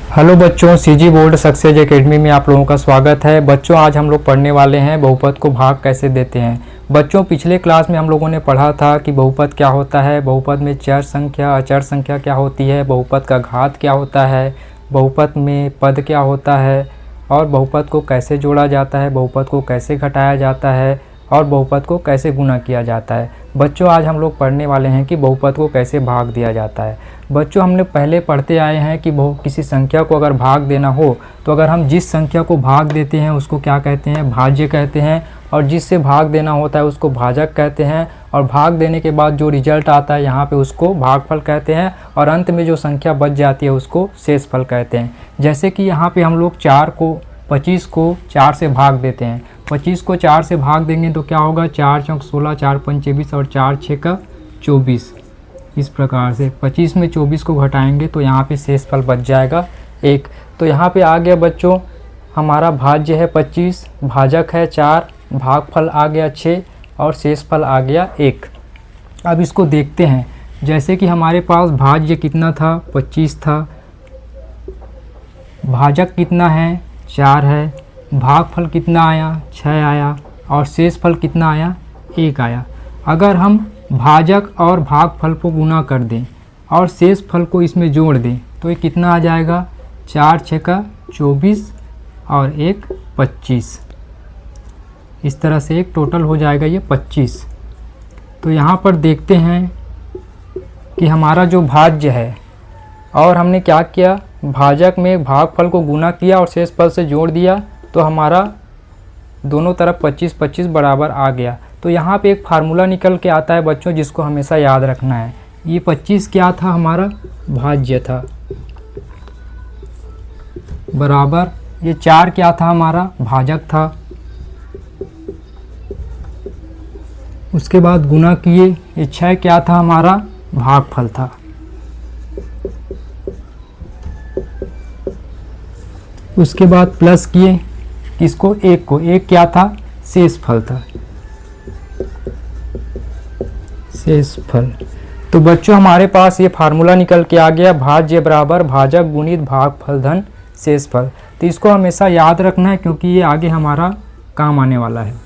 Hello बच्चों, CG board success academy में आप लोगों का स्वागत है। बच्चों, आज हम लोग पढ़ने वाले हैं बहुपद को भाग कैसे देते हैं। बच्चों, पिछले क्लास में हम लोगों ने पढ़ा था कि बहुपद क्या होता है, बहुपद में चर संख्या अचर संख्या क्या होती है, बहुपद का घात क्या होता है, बहुपद में पद क्या होता है और बहुपद को कैसे जोड़ा जाता है, बहुपद को कैसे घटाया जाता है और बहुपद को कैसे गुणा किया जाता है। बच्चों, आज हम लोग पढ़ने वाले हैं कि बहुपद को कैसे भाग दिया जाता है। बच्चों, हमने पहले पढ़ते आए हैं कि किसी संख्या को अगर भाग देना हो तो अगर हम जिस संख्या को भाग देते हैं उसको क्या कहते हैं, भाज्य कहते हैं, और जिससे भाग देना होता है उसको भाजक कहते हैं, और भाग देने के बाद जो रिजल्ट आता है यहाँ पे उसको भागफल कहते हैं, और अंत में जो संख्या बच जाती है उसको शेषफल कहते हैं। जैसे कि यहाँ पे हम लोग 25 को 4 से भाग देते हैं। 25 को 4 से भाग देंगे तो क्या होगा, 4 चौक 16, 4 पंच 24 और 4 6 का 24। इस प्रकार से 25 में 24 को घटाएंगे तो यहाँ पे शेषफल बच जाएगा 1। तो यहाँ पे आ गया बच्चों हमारा भाज्य है 25, भाजक है 4, भागफल आ गया 6 और शेषफल आ गया 1। अब इसको देखते हैं। जैसे कि हमारे पास भाज्य कितना था, 25 था, भाजक कितना है, 4 है, भागफल कितना आया, 6 आया, और शेषफल कितना आया, 1 आया। अगर हम भाजक और भागफल को गुणा कर दें और शेषफल को इसमें जोड़ दें तो ये कितना आ जाएगा, 4 6 का 24 और 1 25। इस तरह से एक टोटल हो जाएगा ये 25। तो यहाँ पर देखते हैं कि हमारा जो भाज्य है और हमने क्या किया, भाजक में भागफल को गुणा किया और शेषफल से जोड़ दिया तो हमारा दोनों तरफ 25 25 बराबर आ गया। तो यहाँ पे एक फार्मूला निकल के आता है बच्चों जिसको हमेशा याद रखना है। ये 25 क्या था, हमारा भाज्य था, बराबर ये 4 क्या था, हमारा भाजक था। उसके बाद गुणा किए, ये 6 क्या था, हमारा भागफल था। उसके बाद प्लस किए किसको, 1 को, 1 क्या था, शेषफल था, शेषफल। तो बच्चों हमारे पास ये फार्मूला निकल के आ गया, भाज्य बराबर भाजक गुणित भागफल धन शेषफल। तो इसको हमेशा याद रखना है क्योंकि ये आगे हमारा काम आने वाला है।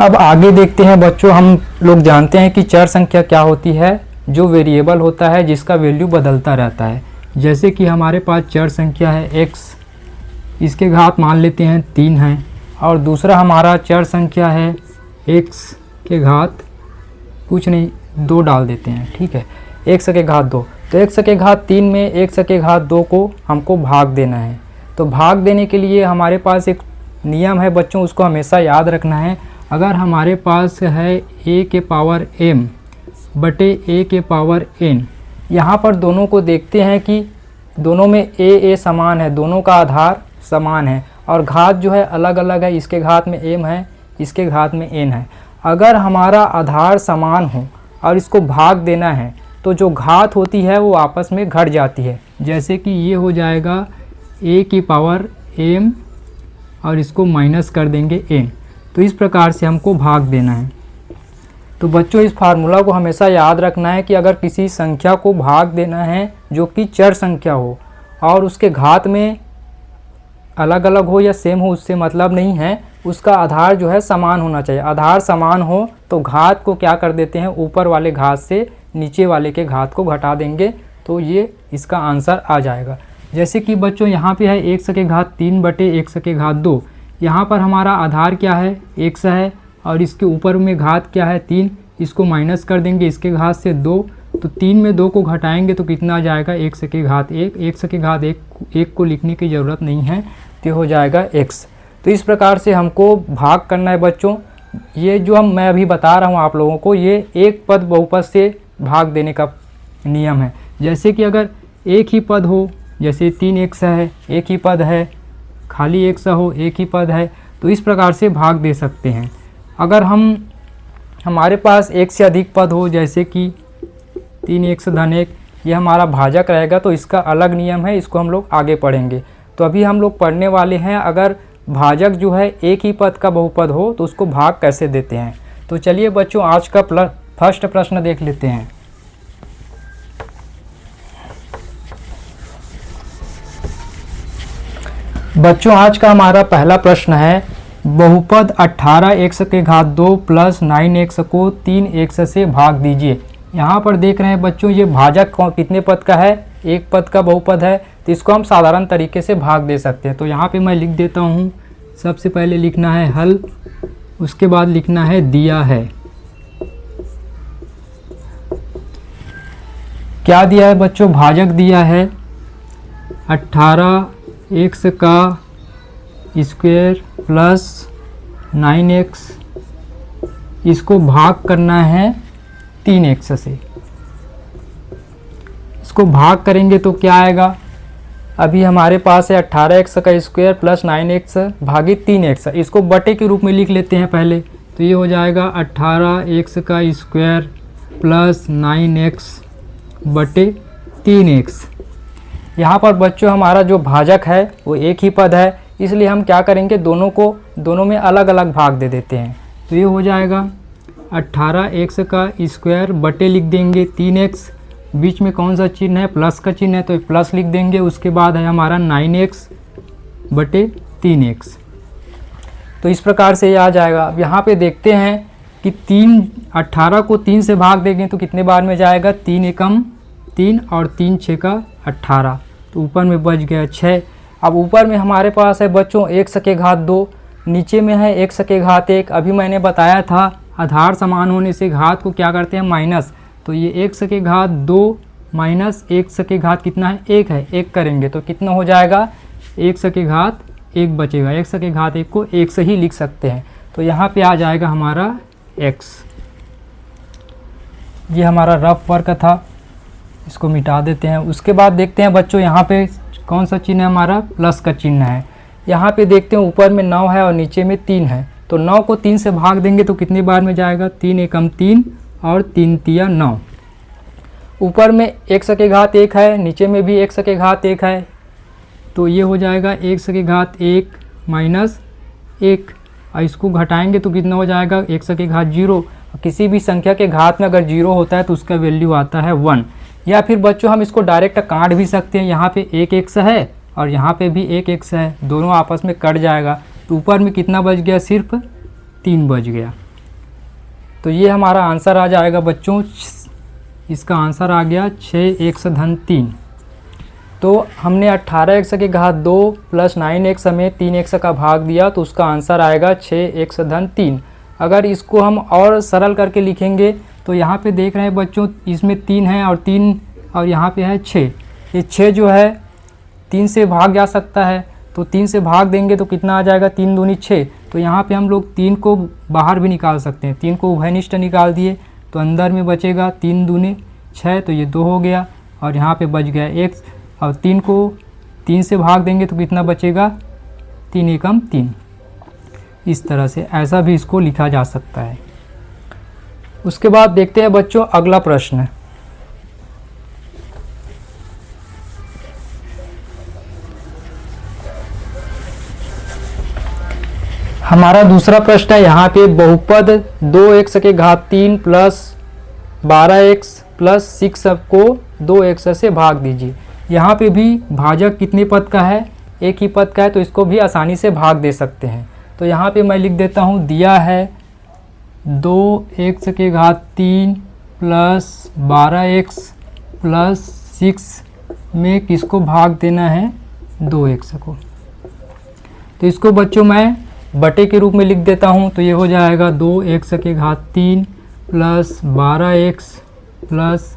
अब आगे देखते हैं बच्चों। हम लोग जानते हैं कि चर संख्या क्या होती है, जो वेरिएबल होता है जिसका वैल्यू बदलता रहता है। जैसे कि हमारे पास चर संख्या है x, इसके घात मान लेते हैं 3 है, और दूसरा हमारा चर संख्या है x के घात कुछ नहीं 2 डाल देते हैं, ठीक है, x के घात 2। तो x के घात 3 में x के घात 2 को हमको भाग देना है। तो भाग देने के लिए हमारे पास एक नियम है बच्चों, उसको हमेशा याद रखना है। अगर हमारे पास है a के पावर m बटे a के पावर n, यहाँ पर दोनों को देखते हैं कि दोनों में a समान है, दोनों का आधार समान है, और घात जो है अलग अलग है, इसके घात में m है, इसके घात में n है। अगर हमारा आधार समान हो और इसको भाग देना है तो जो घात होती है वो आपस में घट जाती है। जैसे कि ये हो जाएगा a की पावर m और इसको माइनस कर देंगे n। तो इस प्रकार से हमको भाग देना है। तो बच्चों इस फार्मूला को हमेशा याद रखना है कि अगर किसी संख्या को भाग देना है जो कि चर संख्या हो और उसके घात में अलग अलग हो या सेम हो, उससे मतलब नहीं है, उसका आधार जो है समान होना चाहिए। आधार समान हो तो घात को क्या कर देते हैं, ऊपर वाले घात से नीचे वाले के घात को घटा देंगे, तो ये इसका आंसर आ जाएगा। जैसे कि बच्चों यहाँ पे है x के घात 3 बटे x के घात 2। यहाँ पर हमारा आधार क्या है, x है, और इसके ऊपर में घात क्या है 3, इसको माइनस कर देंगे इसके घात से 2। तो 3 में 2 को घटाएंगे तो कितना आ जाएगा, x के घात 1। x के घात 1 को लिखने की ज़रूरत नहीं है, तो हो जाएगा x। तो इस प्रकार से हमको भाग करना है बच्चों। ये जो मैं अभी बता रहा हूँ आप लोगों को, ये एक पद बहुपद से भाग देने का नियम है। जैसे कि अगर एक ही पद हो, जैसे 3x है, एक ही पद है, खाली x हो, एक ही पद है, तो इस प्रकार से भाग दे सकते हैं। अगर हमारे पास एक से अधिक पद हो, जैसे कि 3x धन 1, ये हमारा भाजक रहेगा, तो इसका अलग नियम है, इसको हम लोग आगे पढ़ेंगे। तो अभी हम लोग पढ़ने वाले हैं अगर भाजक जो है एक ही पद का बहुपद हो तो उसको भाग कैसे देते हैं। तो चलिए बच्चों आज का फर्स्ट प्रश्न देख लेते हैं। बच्चों आज का हमारा पहला प्रश्न है, बहुपद 18x के घात 2 प्लस 9x को 3x से भाग दीजिए। यहाँ पर देख रहे हैं बच्चों ये भाजक कितने पद का है, एक पद का बहुपद है, तो इसको हम साधारण तरीके से भाग दे सकते हैं। तो यहाँ पे मैं लिख देता हूँ, सबसे पहले लिखना है हल, उसके बाद लिखना है दिया है। क्या दिया है बच्चों, भाजक दिया है 18x का स्क्वायर प्लस 9x, इसको भाग करना है 3x से। इसको भाग करेंगे तो क्या आएगा, अभी हमारे पास है 18x का स्क्वायर प्लस 9x भागी 3x, इसको बटे के रूप में लिख लेते हैं पहले। तो ये हो जाएगा 18x का स्क्वायर प्लस 9x बटे 3x। यहाँ पर बच्चों हमारा जो भाजक है वो एक ही पद है, इसलिए हम क्या करेंगे, दोनों में अलग अलग भाग दे देते हैं। तो ये हो जाएगा 18x का स्क्वायर बटे लिख देंगे 3x, बीच में कौन सा चिन्ह है, प्लस का चिन्ह है, तो प्लस लिख देंगे। उसके बाद है हमारा 9x बटे 3x। तो इस प्रकार से ये आ जाएगा। अब यहाँ पे देखते हैं कि 18 को 3 से भाग देंगे तो कितने बार में जाएगा, 3 एकम 3 और 3 6 का 18, तो ऊपर में बच गया 6। अब ऊपर में हमारे पास है बच्चों x के घात 2, नीचे में है x के घात 1। अभी मैंने बताया था आधार समान होने से घात को क्या करते हैं, माइनस। तो ये x के घात 2 माइनस x के घात कितना है, 1 है, 1 करेंगे तो कितना हो जाएगा, x के घात 1 बचेगा। x के घात 1 को 1 से ही लिख सकते हैं। तो यहाँ पे आ जाएगा हमारा x। ये हमारा रफ वर्क था, इसको मिटा देते हैं। उसके बाद देखते हैं बच्चों यहाँ पे कौन सा चिन्ह है, हमारा प्लस का चिन्ह है। यहाँ पे देखते हैं ऊपर में 9 है और नीचे में 3 है, तो 9 को 3 से भाग देंगे तो कितनी बार में जाएगा, 3 एकम 3 और 3 तिया 9। ऊपर में x के घात 1 है, नीचे में भी x के घात 1 है, तो ये हो जाएगा x के घात 1 माइनस 1, और इसको घटाएंगे तो कितना हो जाएगा, x के घात 0। किसी भी संख्या के घात में अगर 0 होता है तो उसका वैल्यू आता है 1। या फिर बच्चों हम इसको डायरेक्ट काट भी सकते हैं, यहाँ पे 1 x है और यहाँ पे भी 1 x है, दोनों आपस में कट जाएगा। तो ऊपर में कितना बच गया, सिर्फ 3 बच गया। तो ये हमारा आंसर आ जाएगा बच्चों, इसका आंसर आ गया 6x धन 3। तो हमने 18x के घात 2 प्लस 9x में 3x का भाग दिया, तो उसका आंसर आएगा 6x धन 3। अगर इसको हम और सरल करके लिखेंगे तो यहाँ पे देख रहे हैं बच्चों, इसमें 3 है और 3 और यहाँ पे है 6। ये 6 जो है 3 से भाग जा सकता है, तो 3 से भाग देंगे तो कितना आ जाएगा, 3 दूनी 6। तो यहाँ पे हम लोग 3 को बाहर भी निकाल सकते हैं, 3 को उभयनिष्ठ निकाल दिए तो अंदर में बचेगा 3 दूनी 6, तो ये 2 हो गया और यहाँ पे बच गया x। और 3 को 3 से भाग देंगे तो कितना बचेगा, 3 एकम 3। इस तरह से ऐसा भी इसको लिखा जा सकता है। उसके बाद देखते हैं बच्चों अगला प्रश्न। हमारा दूसरा प्रश्न है, यहाँ पे बहुपद 2x के घात 3 प्लस 12x प्लस 6 को 2x से भाग दीजिए। यहाँ पे भी भाजक कितने पद का है, एक ही पद का है, तो इसको भी आसानी से भाग दे सकते हैं। तो यहाँ पे मैं लिख देता हूँ, दिया है 2x के घात 3 प्लस 12x प्लस 6 में किसको भाग देना है, 2x को। तो इसको बच्चों मैं बटे के रूप में लिख देता हूँ। तो ये हो जाएगा 2x के घात 3 प्लस 12x प्लस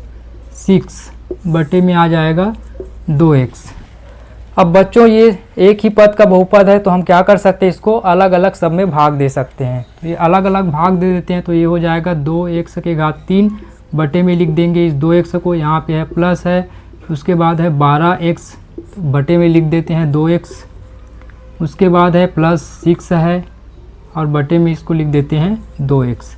6 बटे में आ जाएगा 2x। अब बच्चों ये एक ही पद का बहुपद है, तो हम क्या कर सकते हैं, इसको अलग अलग सब में भाग दे सकते हैं। तो ये अलग अलग भाग दे देते हैं। तो ये हो जाएगा 2x के घात 3 बटे में लिख देंगे इस 2x को, यहाँ पे है प्लस है, उसके बाद है 12x बटे में लिख देते हैं 2x, उसके बाद है प्लस 6 है और बटे में इसको लिख देते हैं 2x।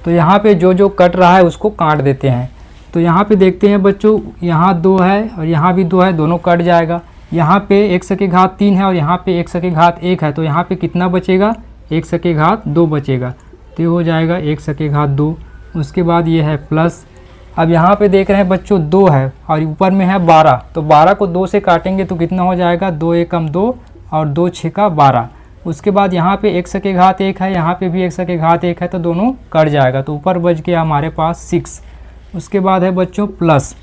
तो यहाँ पे जो जो कट रहा है उसको काट देते हैं। तो यहाँ पे देखते हैं बच्चों, यहाँ 2 है और यहाँ भी 2 है, दोनों कट जाएगा। यहाँ पे x के घात 3 है और यहाँ पे x के घात 1 है, तो यहाँ पे कितना बचेगा, x के घात 2 बचेगा। तो ये हो जाएगा 1/2। उसके बाद ये है प्लस, अब यहाँ पे देख रहे हैं बच्चों 2 है और ऊपर में है 12, तो 12 को 2 से काटेंगे तो कितना हो जाएगा, 2 एकम 2 और 2 6 12। उसके बाद यहाँ पे 1/1 है, यहाँ पे भी 1/1 है, तो दोनों कट जाएगा, तो ऊपर बच गया हमारे पास 6। उसके बाद है बच्चों प्लस,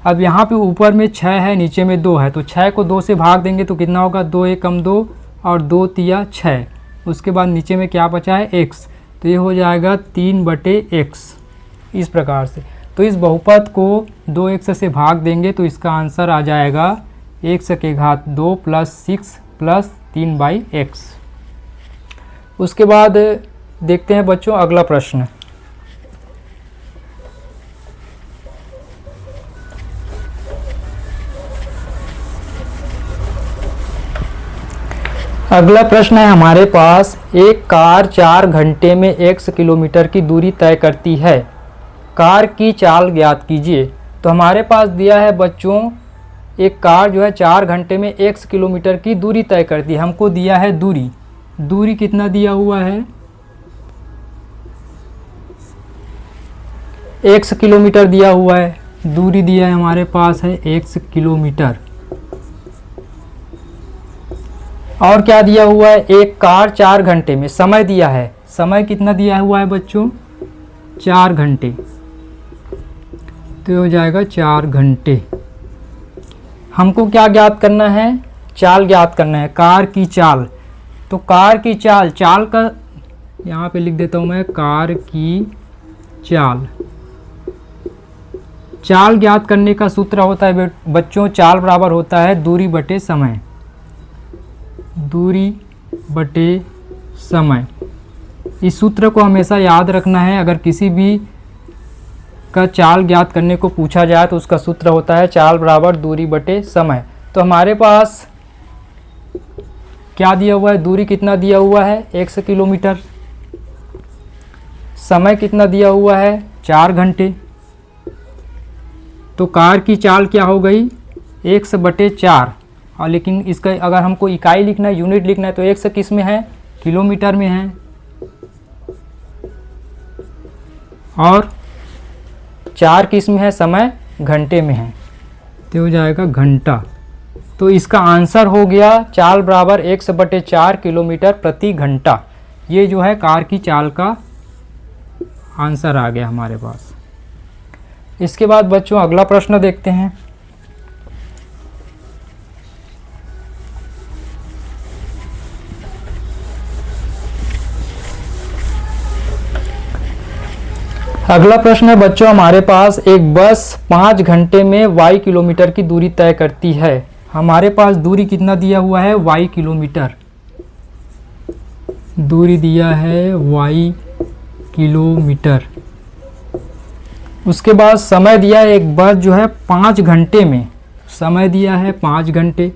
अब यहाँ पे ऊपर में 6 है, नीचे में 2 है, तो 6 को 2 से भाग देंगे तो कितना होगा, 2 एकम 2 और 2 तिया 6। उसके बाद नीचे में क्या बचा है, x, तो ये हो जाएगा 3/x इस प्रकार से। तो इस बहुपद को 2x से भाग देंगे तो इसका आंसर आ जाएगा 1/2 + 6 + 3/x। उसके बाद देखते हैं बच्चों अगला प्रश्न। अगला प्रश्न है हमारे पास, एक कार 4 घंटे में x किलोमीटर की दूरी तय करती है, कार की चाल ज्ञात कीजिए। तो हमारे पास दिया है बच्चों, एक कार जो है 4 घंटे में x किलोमीटर की दूरी तय करती है। हमको दिया है दूरी कितना दिया हुआ है, x किलोमीटर दिया हुआ है, दूरी दिया है हमारे पास है x किलोमीटर। और क्या दिया हुआ है, एक कार 4 घंटे में, समय दिया है, समय कितना दिया हुआ है बच्चों, 4 घंटे, तो हो जाएगा 4 घंटे। हमको क्या ज्ञात करना है, चाल ज्ञात करना है, कार की चाल। तो कार की चाल का यहाँ पे लिख देता हूँ मैं, कार की चाल ज्ञात करने का सूत्र होता है बच्चों, चाल बराबर होता है दूरी बटे समय, दूरी बटे समय। इस सूत्र को हमेशा याद रखना है, अगर किसी भी का चाल ज्ञात करने को पूछा जाए तो उसका सूत्र होता है चाल बराबर दूरी बटे समय। तो हमारे पास क्या दिया हुआ है, दूरी कितना दिया हुआ है, 1 किलोमीटर, समय कितना दिया हुआ है, 4 घंटे। तो कार की चाल क्या हो गई, 1/4। और लेकिन इसका अगर हमको इकाई लिखना है, यूनिट लिखना है, तो 1 किस में है, किलोमीटर में है, और 4 किस में है, समय घंटे में है, तो हो जाएगा घंटा। तो इसका आंसर हो गया चाल बराबर 1/4 किलोमीटर प्रति घंटा। ये जो है कार की चाल का आंसर आ गया हमारे पास। इसके बाद बच्चों अगला प्रश्न देखते हैं। अगला प्रश्न है बच्चों हमारे पास, एक बस 5 घंटे में y किलोमीटर की दूरी तय करती है। हमारे पास दूरी कितना दिया हुआ है, y किलोमीटर, दूरी दिया है y किलोमीटर। उसके बाद समय दिया है, एक बस जो है 5 घंटे में, समय दिया है 5 घंटे।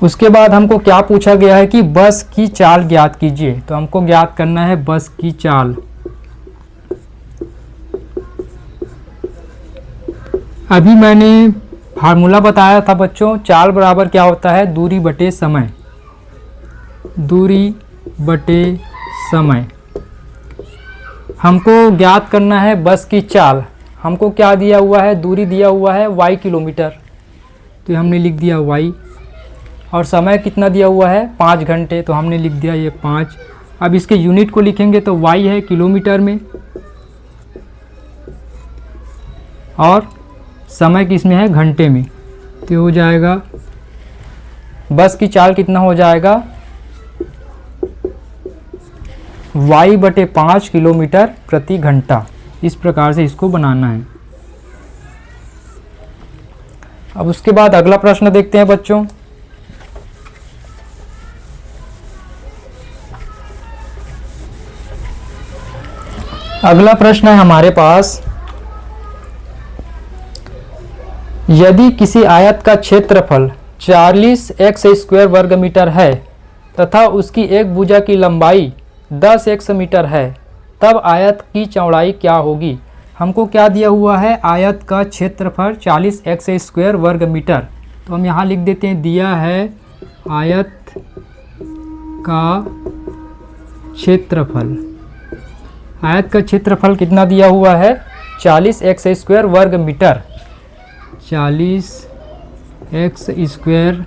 उसके बाद हमको क्या पूछा गया है कि बस की चाल ज्ञात कीजिए। तो हमको ज्ञात करना है बस की चाल। अभी मैंने फार्मूला बताया था बच्चों, चाल बराबर क्या होता है, दूरी बटे समय, दूरी बटे समय। हमको ज्ञात करना है बस की चाल। हमको क्या दिया हुआ है, दूरी दिया हुआ है y किलोमीटर, तो हमने लिख दिया y, और समय कितना दिया हुआ है 5 घंटे, तो हमने लिख दिया ये 5। अब इसके यूनिट को लिखेंगे तो y है किलोमीटर में, और समय किस में है, घंटे में, तो हो जाएगा बस की चाल कितना हो जाएगा, y/5 किलोमीटर प्रति घंटा। इस प्रकार से इसको बनाना है। अब उसके बाद अगला प्रश्न देखते हैं बच्चों। अगला प्रश्न है हमारे पास, यदि किसी आयत का क्षेत्रफल 40x² वर्ग मीटर है तथा उसकी एक भुजा की लंबाई 10x मीटर है, तब आयत की चौड़ाई क्या होगी। हमको क्या दिया हुआ है, आयत का क्षेत्रफल 40x² वर्ग मीटर, तो हम यहाँ लिख देते हैं दिया है आयत का क्षेत्रफल। आयत का क्षेत्रफल कितना दिया हुआ है 40x² वर्ग मीटर। 40x²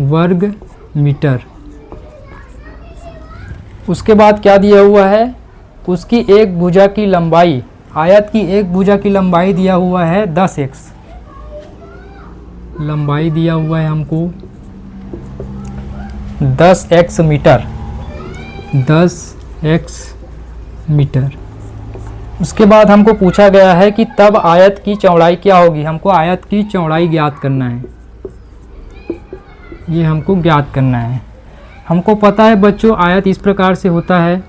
वर्ग मीटर। उसके बाद क्या दिया हुआ है, उसकी एक भुजा की लंबाई, आयत की एक भुजा की लंबाई दिया हुआ है 10x। लंबाई दिया हुआ है हमको 10x मीटर। 10x metre. उसके बाद हमको पूछा गया है कि तब आयत की चौड़ाई क्या होगी। हमको आयत की चौड़ाई ज्ञात करना है, ये हमको ज्ञात करना है। हमको पता है बच्चों आयत इस प्रकार से होता है,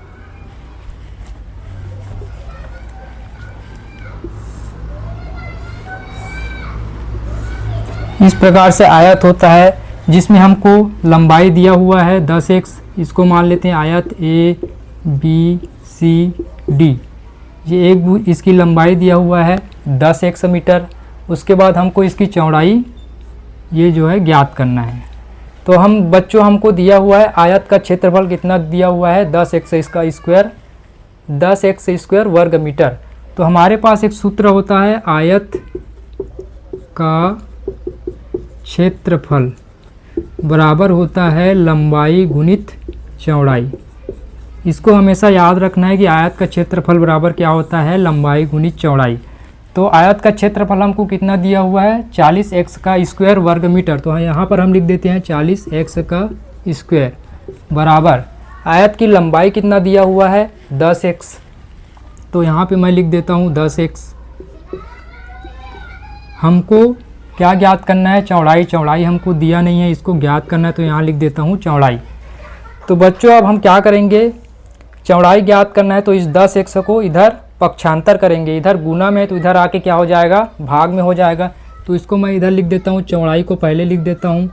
इस प्रकार से आयत होता है जिसमें हमको लंबाई दिया हुआ है 10x। इसको मान लेते हैं आयत ABCD। ये एक इसकी लंबाई दिया हुआ है 10x मीटर। उसके बाद हमको इसकी चौड़ाई ये जो है ज्ञात करना है। तो हम बच्चों हमको दिया हुआ है आयत का क्षेत्रफल कितना दिया हुआ है 10x² वर्ग मीटर। तो हमारे पास एक सूत्र होता है आयत का क्षेत्रफल बराबर होता है लंबाई गुणित चौड़ाई। इसको हमेशा याद रखना है कि आयत का क्षेत्रफल बराबर क्या होता है लंबाई गुणित चौड़ाई। तो आयत का क्षेत्रफल हमको कितना दिया हुआ है 40x² वर्ग मीटर। तो यहाँ पर हम लिख देते हैं 40x² बराबर आयत की लंबाई कितना दिया हुआ है 10x। तो यहाँ पे मैं लिख देता हूँ 10x। हमको क्या ज्ञात करना है चौड़ाई। चौड़ाई हमको दिया नहीं है, इसको ज्ञात करना है, तो यहाँ लिख देता हूँ चौड़ाई। तो बच्चों अब हम क्या करेंगे, चौड़ाई ज्ञात करना है तो इस 10x को इधर पक्षांतर करेंगे। इधर गुना में तो इधर आके क्या हो जाएगा भाग में हो जाएगा। तो इसको मैं इधर लिख देता हूँ, चौड़ाई को पहले लिख देता हूँ।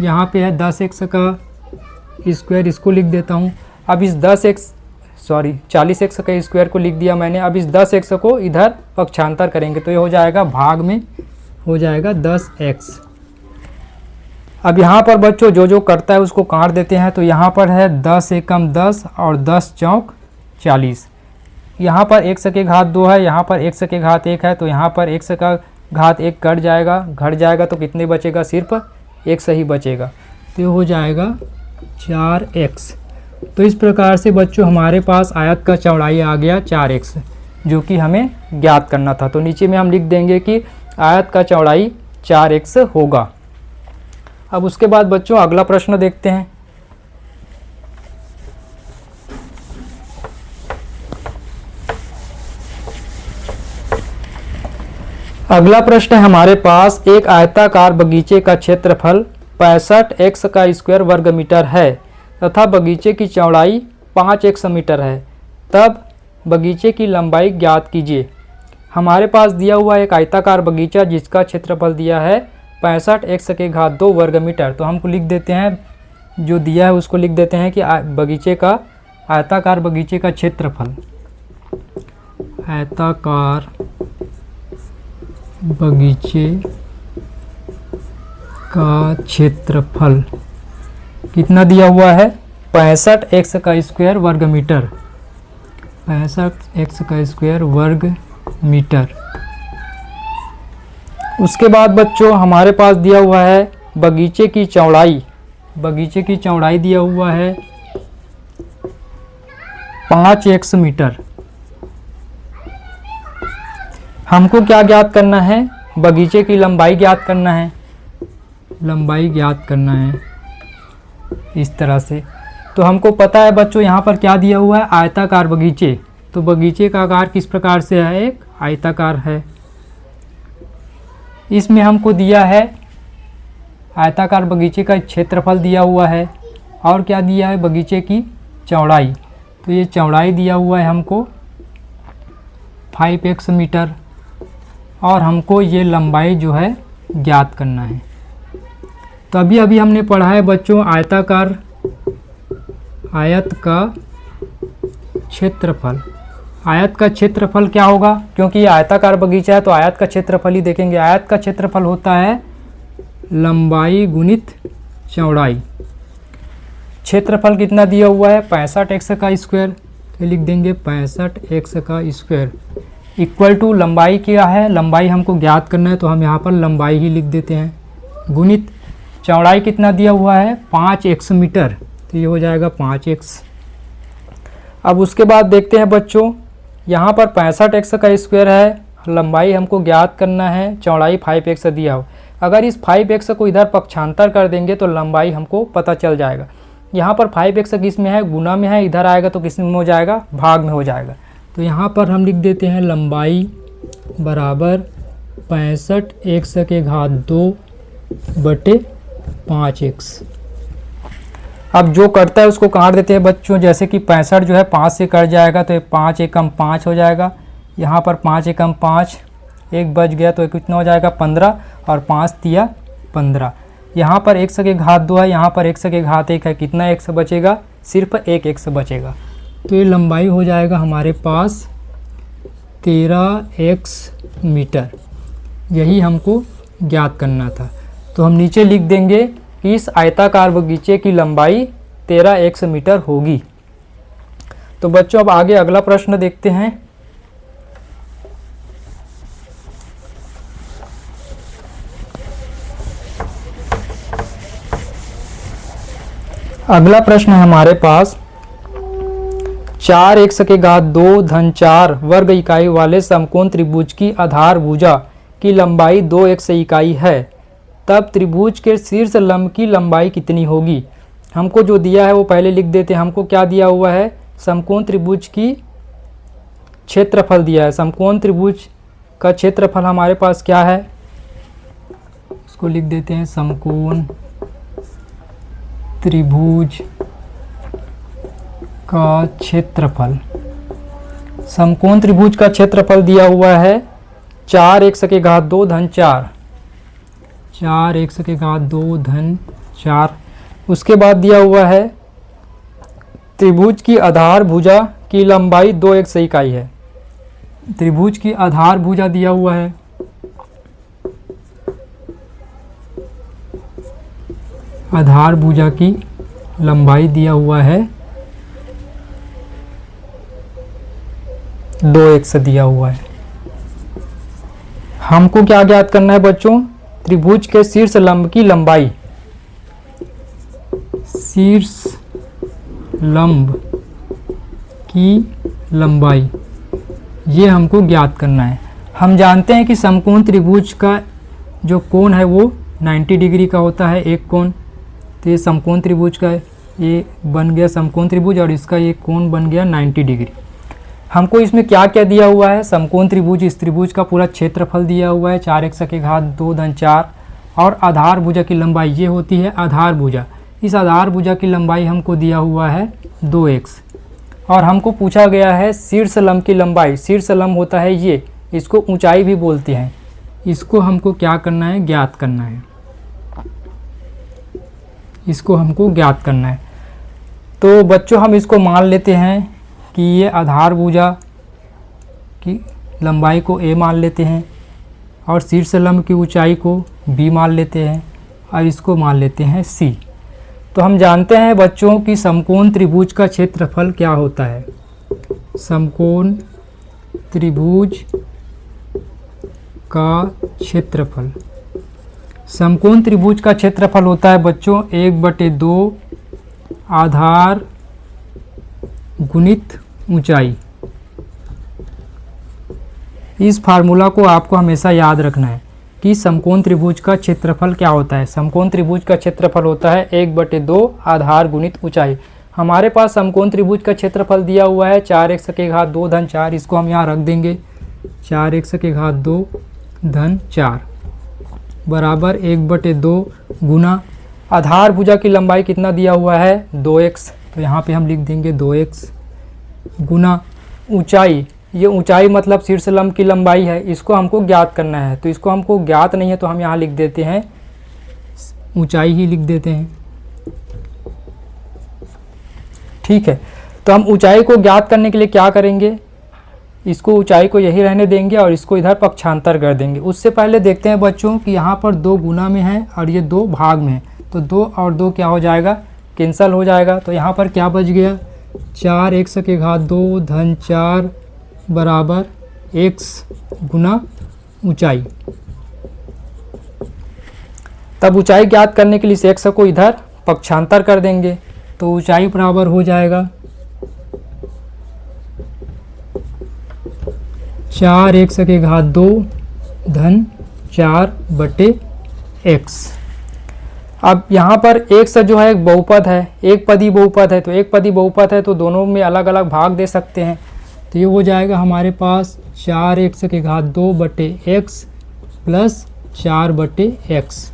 यहाँ पे है 10x का स्क्वायर, इसको लिख देता हूँ। अब इस 40x का स्क्वायर को लिख दिया मैंने। अब इस 10x को इधर पक्षांतर करेंगे तो ये हो जाएगा भाग में हो जाएगा 10x। अब यहाँ पर बच्चों जो जो करता है उसको काट देते हैं। तो यहाँ पर है 10 एकम 10 और 10 चौक 40। यहाँ पर x के घात 2 है, यहाँ पर x के घात 1 है। तो यहाँ पर x का घात 1 घट जाएगा तो कितने बचेगा, सिर्फ x ही बचेगा। तो ये हो जाएगा 4x। तो इस प्रकार से बच्चों हमारे पास आयत का चौड़ाई आ गया 4x, जो कि हमें ज्ञात करना था। तो नीचे में हम लिख देंगे कि आयत का चौड़ाई 4x होगा। अब उसके बाद बच्चों अगला प्रश्न देखते हैं। अगला प्रश्न है हमारे पास, एक आयताकार बगीचे का क्षेत्रफल 65x² वर्ग मीटर है तथा बगीचे की चौड़ाई 5x मीटर है, तब बगीचे की लंबाई ज्ञात कीजिए। हमारे पास दिया हुआ एक आयताकार बगीचा जिसका क्षेत्रफल दिया है 65x के घात 2 वर्ग मीटर। तो हमको लिख देते हैं, जो दिया है उसको लिख देते हैं कि बगीचे का आयताकार बगीचे का क्षेत्रफल, आयताकार बगीचे का क्षेत्रफल कितना दिया हुआ है 65x² वर्ग मीटर। 65x² वर्ग मीटर। उसके बाद बच्चों हमारे पास दिया हुआ है बगीचे की चौड़ाई। बगीचे की चौड़ाई दिया हुआ है 5x मीटर। हमको क्या ज्ञात करना है, बगीचे की लंबाई ज्ञात करना है। लंबाई ज्ञात करना है इस तरह से। तो हमको पता है बच्चों यहाँ पर क्या दिया हुआ है आयताकार बगीचे। तो बगीचे का आकार किस प्रकार से है, एक आयताकार है। इसमें हमको दिया है आयताकार बगीचे का क्षेत्रफल दिया हुआ है और क्या दिया है बगीचे की चौड़ाई। तो ये चौड़ाई दिया हुआ है हमको 5x मीटर और हमको ये लंबाई जो है ज्ञात करना है। तो अभी हमने पढ़ा है बच्चों आयत का क्षेत्रफल। आयत का क्षेत्रफल क्या होगा, क्योंकि ये आयताकार बगीचा है तो आयत का क्षेत्रफल ही देखेंगे। आयत का क्षेत्रफल होता है लंबाई गुणित चौड़ाई। क्षेत्रफल कितना दिया हुआ है 65x का स्क्वायर, तो लिख देंगे 65x का स्क्वायर इक्वल टू लंबाई क्या है, लंबाई हमको ज्ञात करना है तो हम यहाँ पर लंबाई ही लिख देते हैं, गुणित चौड़ाई कितना दिया हुआ है 5x मीटर, तो ये हो जाएगा 5x। अब उसके बाद देखते हैं बच्चों, यहाँ पर 65x का स्क्वायर है, लंबाई हमको ज्ञात करना है, चौड़ाई 5x दिया हो। अगर इस 5x को इधर पक्षांतर कर देंगे तो लंबाई हमको पता चल जाएगा। यहाँ पर 5x किस में है, गुना में है, इधर आएगा तो किस में हो जाएगा, भाग में हो जाएगा। तो यहाँ पर हम लिख देते हैं लंबाई बराबर 65x के घात 2 बटे 5x। अब जो कटता है उसको काट देते हैं बच्चों, जैसे कि 65 जो है 5 से कट जाएगा तो 5 एकम 5 हो जाएगा, यहाँ पर 5 एकम 5, एक बच गया तो कितना हो जाएगा 15, और 5 तिया 15। यहाँ पर x के घात 2 है, यहाँ पर x के घात 1 है, कितना x बचेगा, सिर्फ एक x बचेगा। तो ये लंबाई हो जाएगा हमारे पास 13x मीटर, यही हमको ज्ञात करना था। तो हम नीचे लिख देंगे कि इस आयताकार बगीचे की लंबाई 13x मीटर होगी। तो बच्चों अब आगे अगला प्रश्न देखते हैं। अगला प्रश्न है हमारे पास 4x के घात 2 धन 4 वर्ग इकाई वाले समकोण त्रिभुज की आधार भुजा की लंबाई 2x इकाई है, तब त्रिभुज के शीर्ष लंब की लंबाई कितनी होगी। हमको जो दिया है वो पहले लिख देते हैं। हमको क्या दिया हुआ है, समकोण त्रिभुज की क्षेत्रफल दिया है। समकोण त्रिभुज का क्षेत्रफल हमारे पास क्या है, उसको लिख देते हैं समकोण त्रिभुज का क्षेत्रफल। समकोण त्रिभुज का क्षेत्रफल दिया हुआ है 4x के घात 2 धन 4, 4x के घात 2 धन 4। उसके बाद दिया हुआ है त्रिभुज की आधार भुजा की लंबाई 2x इकाई है। त्रिभुज की आधार भुजा दिया हुआ है, आधार भुजा की लंबाई दिया हुआ है 2x दिया हुआ है। हमको क्या ज्ञात करना है बच्चों, त्रिभुज के शीर्ष लंब की लंबाई, शीर्ष लंब की लंबाई ये हमको ज्ञात करना है। हम जानते हैं कि समकोण त्रिभुज का जो कोण है वो 90 डिग्री का होता है, एक कोण। तो ये समकोण त्रिभुज का ये बन गया समकोण त्रिभुज, और इसका ये कोण बन गया 90 डिग्री। हमको इसमें क्या क्या दिया हुआ है, समकोण त्रिभुज, इस त्रिभुज का पूरा क्षेत्रफल दिया हुआ है 4x के घात 2 धन 4, और आधार भुजा की लंबाई ये होती है आधार भुजा। इस आधार भुजा की लंबाई हमको दिया हुआ है 2x, और हमको पूछा गया है शीर्ष लंब की लंबाई। शीर्ष लंब होता है ये, इसको ऊंचाई भी बोलते हैं। इसको हमको क्या करना है, ज्ञात करना है, इसको हमको ज्ञात करना है। तो बच्चों हम इसको मान लेते हैं कि ये आधार भुजा की लंबाई को a मान लेते हैं, और शीर्ष लंब की ऊंचाई को b मान लेते हैं, और इसको मान लेते हैं c। तो हम जानते हैं बच्चों कि समकोण त्रिभुज का क्षेत्रफल क्या होता है। समकोण त्रिभुज का क्षेत्रफल, समकोण त्रिभुज का क्षेत्रफल होता है बच्चों 1/2 आधार गुणित ऊंचाई। इस फार्मूला को आपको हमेशा याद रखना है कि समकोण त्रिभुज का क्षेत्रफल क्या होता है। समकोण त्रिभुज का क्षेत्रफल होता है 1/2 आधार गुणित ऊंचाई। हमारे पास समकोण त्रिभुज का क्षेत्रफल दिया हुआ है 4x के घात 2 धन 4, इसको हम यहाँ रख देंगे 4x के घात 2 धन 4 बराबर 1/2 गुना आधार भुजा की लंबाई कितना दिया हुआ है 2x, तो यहाँ पे हम लिख देंगे 2x गुना ऊंचाई। ये ऊंचाई मतलब शीर्ष लंब की लंबाई है, इसको हमको ज्ञात करना है। तो इसको हमको ज्ञात नहीं है तो हम यहाँ लिख देते हैं ऊंचाई ही लिख देते हैं, ठीक है। तो हम ऊंचाई को ज्ञात करने के लिए क्या करेंगे, इसको ऊंचाई को यही रहने देंगे और इसको इधर पक्षांतर कर देंगे। उससे पहले देखते हैं बच्चों कि यहाँ पर 2 गुना में है और ये 2 भाग में है, तो 2 और 2 क्या हो जाएगा, कैंसल हो जाएगा। तो यहाँ पर क्या बच गया, 4x की घात 2 धन 4 बराबर x गुना ऊंचाई। तब ऊंचाई ज्ञात करने के लिए इस x को इधर पक्षांतर कर देंगे, तो ऊंचाई बराबर हो जाएगा 4x की घात 2 धन 4 बटे x। अब यहाँ पर x जो है एक बहुपद है, एक पदी बहुपद है, तो एक पदी बहुपद है तो दोनों में अलग अलग भाग दे सकते हैं। तो ये हो जाएगा हमारे पास 4x की घात 2 बटे x प्लस 4 बटे x।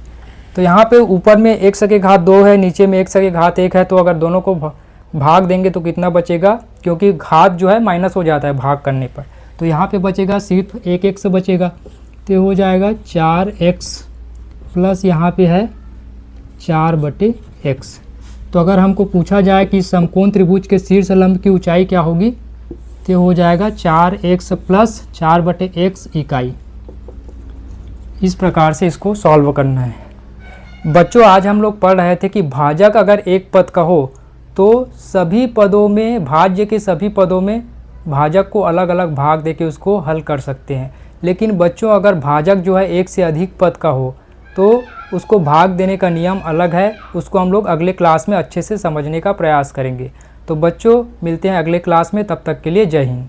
तो यहाँ पे ऊपर में x की घात 2 है, नीचे में x की घात 1 है, तो अगर दोनों को भाग देंगे तो कितना बचेगा, क्योंकि घात जो है माइनस हो जाता है भाग करने पर, तो यहाँ पे बचेगा सिर्फ एक x बचेगा। तो हो जाएगा 4x प्लस यहाँ पे है 4 बटे x। तो अगर हमको पूछा जाए कि समकोण त्रिभुज के शीर्ष लंब की ऊंचाई क्या होगी, तो हो जाएगा 4x प्लस 4 बटे x इकाई। इस प्रकार से इसको सॉल्व करना है। बच्चों आज हम लोग पढ़ रहे थे कि भाजक अगर एक पद का हो तो सभी पदों में, भाज्य के सभी पदों में भाजक को अलग अलग भाग देके उसको हल कर सकते हैं। लेकिन बच्चों अगर भाजक जो है एक से अधिक पद का हो तो उसको भाग देने का नियम अलग है, उसको हम लोग अगले क्लास में अच्छे से समझने का प्रयास करेंगे। तो बच्चों मिलते हैं अगले क्लास में, तब तक के लिए जय हिंद।